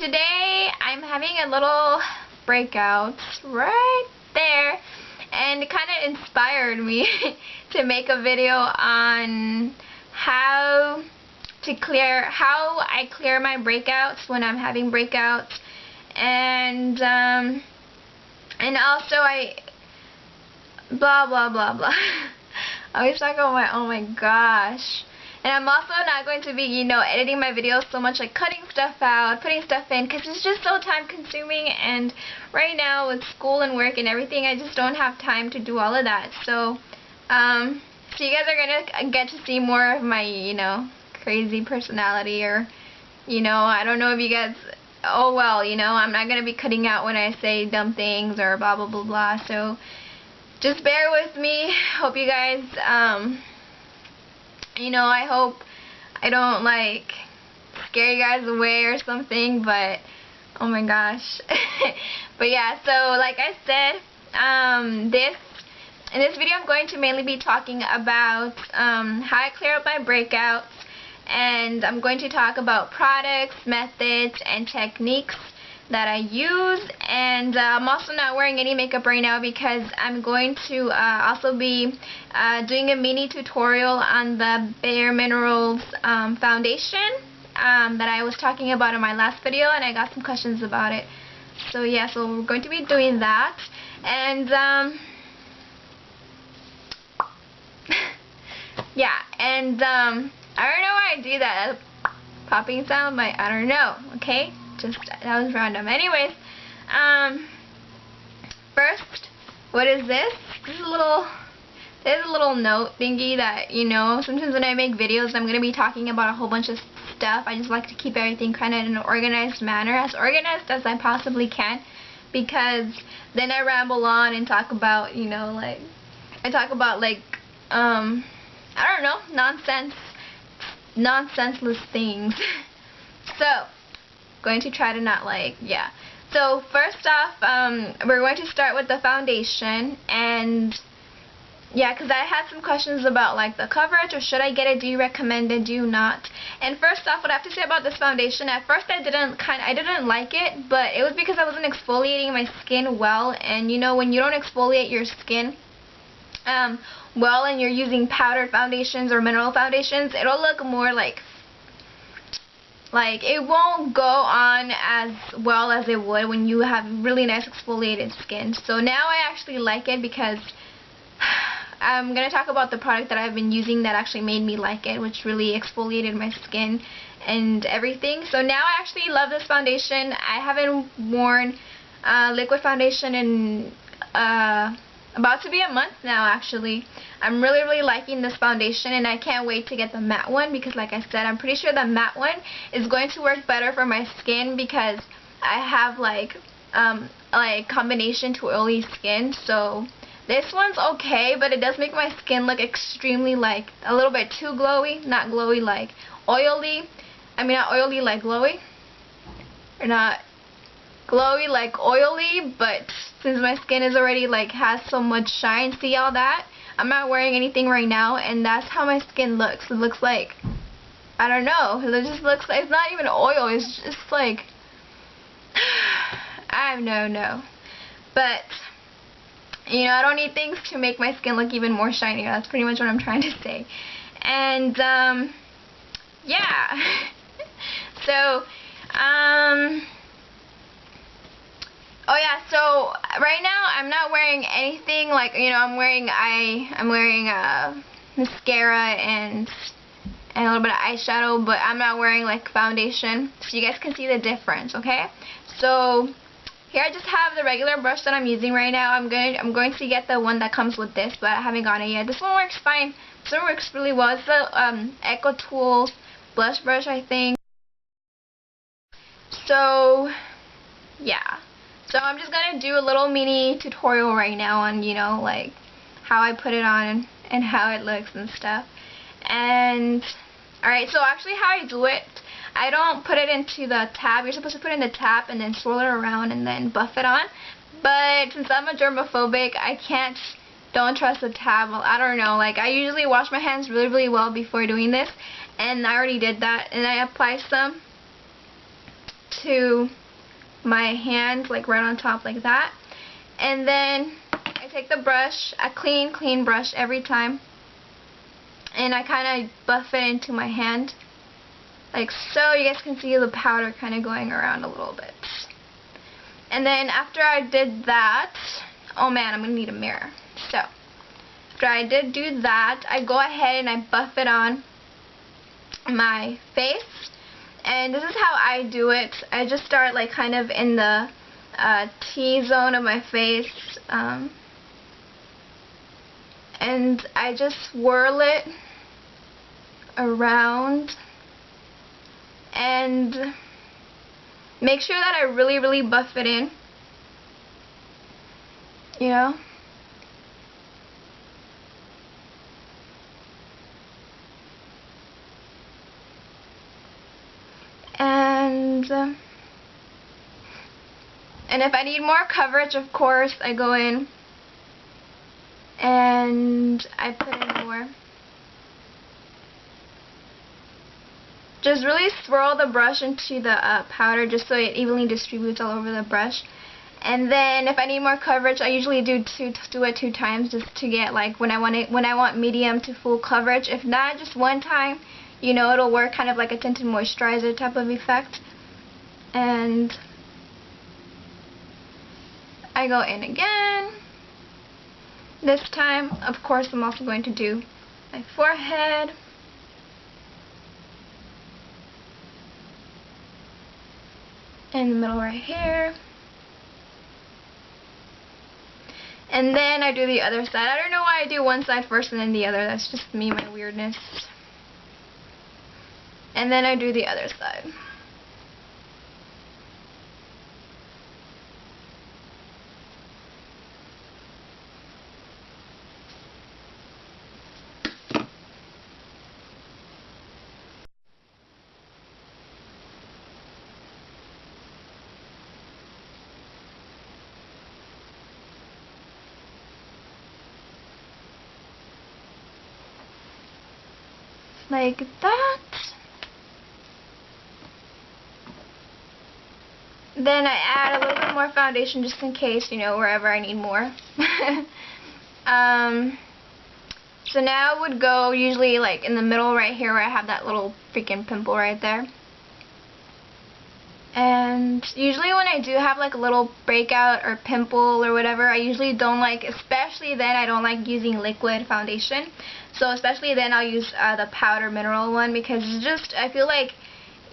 Today I'm having a little breakout right there, and it kind of inspired me to make a video on how I clear my breakouts when I'm having breakouts, and also I blah blah blah blah. I always talk about oh my gosh. And I'm also not going to be, editing my videos so much, like cutting stuff out, putting stuff in, because it's just so time consuming, and right now with school and work and everything, I just don't have time to do all of that. So you guys are going to get to see more of my, crazy personality, or, I don't know if you guys, oh well, I'm not going to be cutting out when I say dumb things or blah blah blah blah, so just bear with me. Hope you guys, I hope I don't, scare you guys away or something, but, oh my gosh. But yeah, so like I said, in this video I'm going to mainly be talking about how I clear up my breakouts, and I'm going to talk about products, methods, and techniques that I use, and I'm also not wearing any makeup right now because I'm going to also be doing a mini tutorial on the Bare Minerals foundation that I was talking about in my last video, and I got some questions about it. So yeah, so we're going to be doing that, and yeah, and I don't know why I do that popping sound, but I don't know, okay? That was random. Anyways, first, what is this? There's a little note thingy that, sometimes when I make videos, I'm going to be talking about a whole bunch of stuff. I just like to keep everything kind of in an organized manner, as organized as I possibly can, because then I ramble on and talk about, I talk about, I don't know, nonsenseless things. So, going to try to not yeah. So first off, we're going to start with the foundation, and yeah, because I had some questions about the coverage, or should I get it, do you recommend it, do you not? And first off, what I have to say about this foundation, at first I didn't like it, but it was because I wasn't exfoliating my skin well, and when you don't exfoliate your skin well, and you're using powdered foundations or mineral foundations, it'll look more like it won't go on as well as it would when you have really nice exfoliated skin. So now I actually like it, because I'm going to talk about the product that I've been using that actually made me like it, which really exfoliated my skin and everything. So now I actually love this foundation. I haven't worn liquid foundation in about to be a month now, actually. I'm really liking this foundation, and I can't wait to get the matte one, because like I said, I'm pretty sure the matte one is going to work better for my skin, because I have combination to oily skin. So this one's okay, but it does make my skin look extremely a little bit too glowy, not glowy like oily. I mean, not oily like glowy, or not glowy like oily, but since my skin is already has so much shine, see all that? I'm not wearing anything right now, and that's how my skin looks. It looks like, I don't know, it just looks like, it's not even oil, it's just I don't know. But, I don't need things to make my skin look even more shiny. That's pretty much what I'm trying to say. And, yeah. So, oh yeah, so right now I'm not wearing anything I'm wearing mascara and a little bit of eyeshadow, but I'm not wearing foundation, so you guys can see the difference, okay? So here I just have the regular brush that I'm using right now. I'm going to get the one that comes with this, but I haven't gotten it yet. This one works fine. This one works really well. It's the Echo Tools blush brush, I think. So yeah. So I'm just going to do a little mini tutorial right now on, how I put it on and how it looks and stuff. And, alright, so actually how I do it, I don't put it into the tab. You're supposed to put it in the tab and then swirl it around and then buff it on. But since I'm a germophobic, don't trust the tab. Well, I don't know, I usually wash my hands really well before doing this. And I already did that. And I apply some to my hand, like right on top like that. And then I take the brush, a clean brush every time, and I kind of buff it into my hand like so. You guys can see the powder kind of going around a little bit. And then after I did that, oh man, I'm gonna need a mirror. So after I did do that, I go ahead and I buff it on my face. And this is how I do it. I just start like kind of in the T-zone of my face, and I just swirl it around and make sure that I really buff it in, you know. And if I need more coverage, of course, I go in and I put in more. Just really swirl the brush into the powder just so it evenly distributes all over the brush. And then if I need more coverage, I usually do it 2 times just to get like when I want medium to full coverage. If not, just 1 time, you know, it'll work kind of like a tinted moisturizer type of effect. And I go in again. This time, of course, I'm also going to do my forehead. In the middle right here. And then I do the other side. I don't know why I do one side first and then the other. That's just me, my weirdness. And then I do the other side. Like that. Then I add a little bit more foundation just in case, you know, wherever I need more. So now I would go usually like in the middle right here where I have that little freaking pimple right there. And usually when I do have like a little breakout or pimple or whatever, I usually don't like, especially then I don't like using liquid foundation. So especially then I'll use the powder mineral one because it's just, I feel like,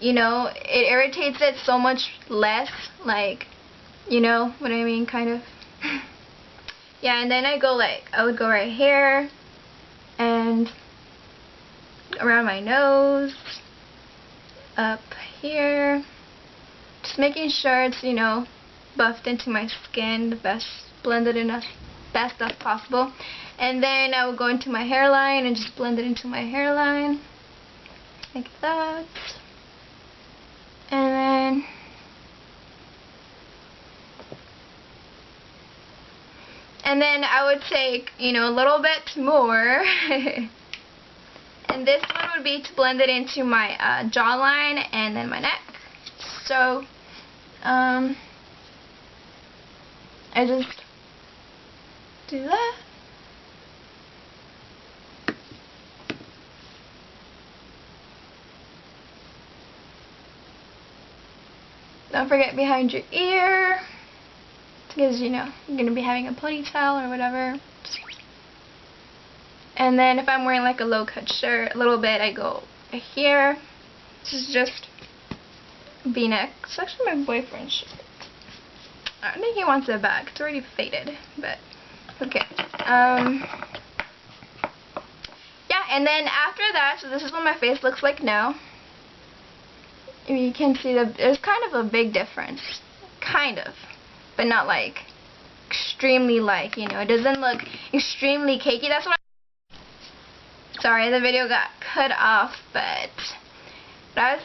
you know, it irritates it so much less, like, you know what I mean, kind of. Yeah, and then I would go right here and around my nose, up here. Just making sure it's, you know, buffed into my skin, the best, blended in as best as possible. And then I will go into my hairline and just blend it into my hairline, like that. And then I would take, you know, a little bit more. And this one would be to blend it into my jawline and then my neck. So, I just do that. Don't forget behind your ear, because, you know, you're going to be having a ponytail or whatever. And then if I'm wearing like a low-cut shirt, a little bit, I go here. This is just V-neck. It's actually my boyfriend's shirt. I think he wants it back. It's already faded, but okay. Yeah, and then after that, so this is what my face looks like now. You can see there's kind of a big difference. Kind of. But not like extremely like, you know, it doesn't look extremely cakey. That's what sorry, the video got cut off, but what I was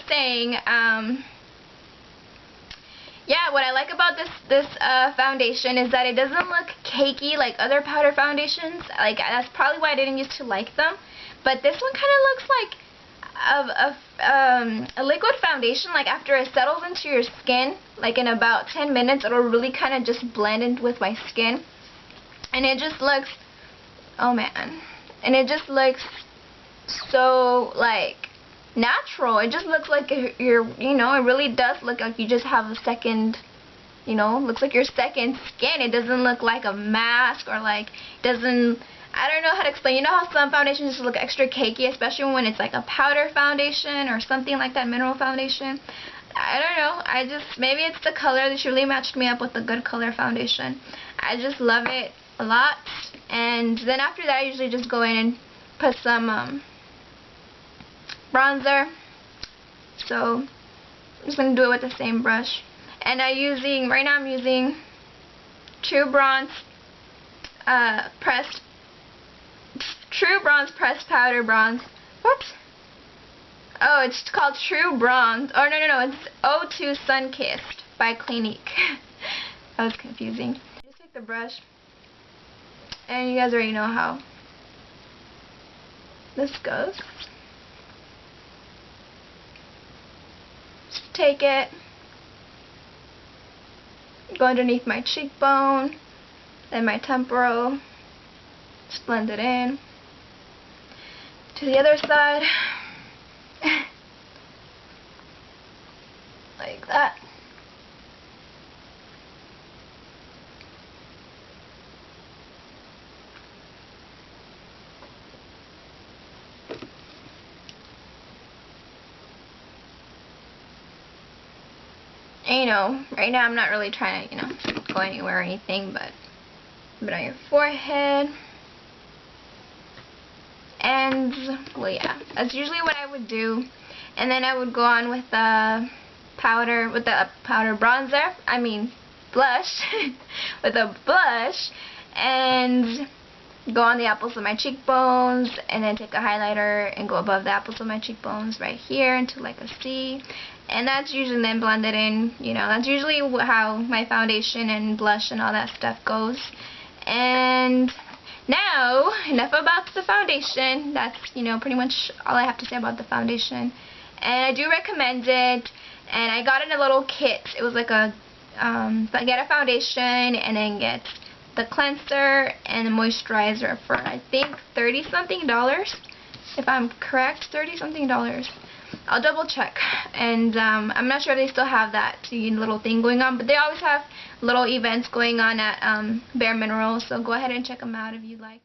saying, yeah, what I like about this foundation is that it doesn't look cakey like other powder foundations. Like, that's probably why I didn't used to like them. But this one kind of looks like, a liquid foundation, like after it settles into your skin, like in about 10 minutes, it'll really kind of just blend in with my skin. And it just looks, oh man, and it just looks so like natural. It just looks like you're, you know, it really does look like you just have a second, you know, looks like your second skin. It doesn't look like a mask or like, doesn't, I don't know how to explain. You know how some foundations just look extra cakey, especially when it's like a powder foundation or something like that, mineral foundation. I don't know. I just, maybe it's the color that really matched me up with a good color foundation. I just love it a lot. And then after that, I usually just go in and put some bronzer. So I'm just going to do it with the same brush. And right now I'm using True Bronze pressed powder bronze. What? Oh, it's called True Bronze. Oh, no, it's O2 Sun Kissed by Clinique. That was confusing. Just take the brush, and you guys already know how this goes. Just take it, go underneath my cheekbone, then my temporal, just blend it in. To the other side, like that. And, you know, right now I'm not really trying to, you know, go anywhere or anything, but put it on your forehead. And, well, yeah, that's usually what I would do. And then I would go on with the powder, bronzer, I mean blush, with a blush, and go on the apples of my cheekbones, and then take a highlighter and go above the apples of my cheekbones right here into like a C. And that's usually then blend it in, you know, that's usually how my foundation and blush and all that stuff goes. And now, enough about the foundation. That's, you know, pretty much all I have to say about the foundation. And I do recommend it. And I got it in a little kit. It was like a, get a foundation and then get the cleanser and the moisturizer for, I think, $30-something, if I'm correct, $30-something. I'll double check, and I'm not sure if they still have that little thing going on, but they always have little events going on at Bare Minerals, so go ahead and check them out if you'd like.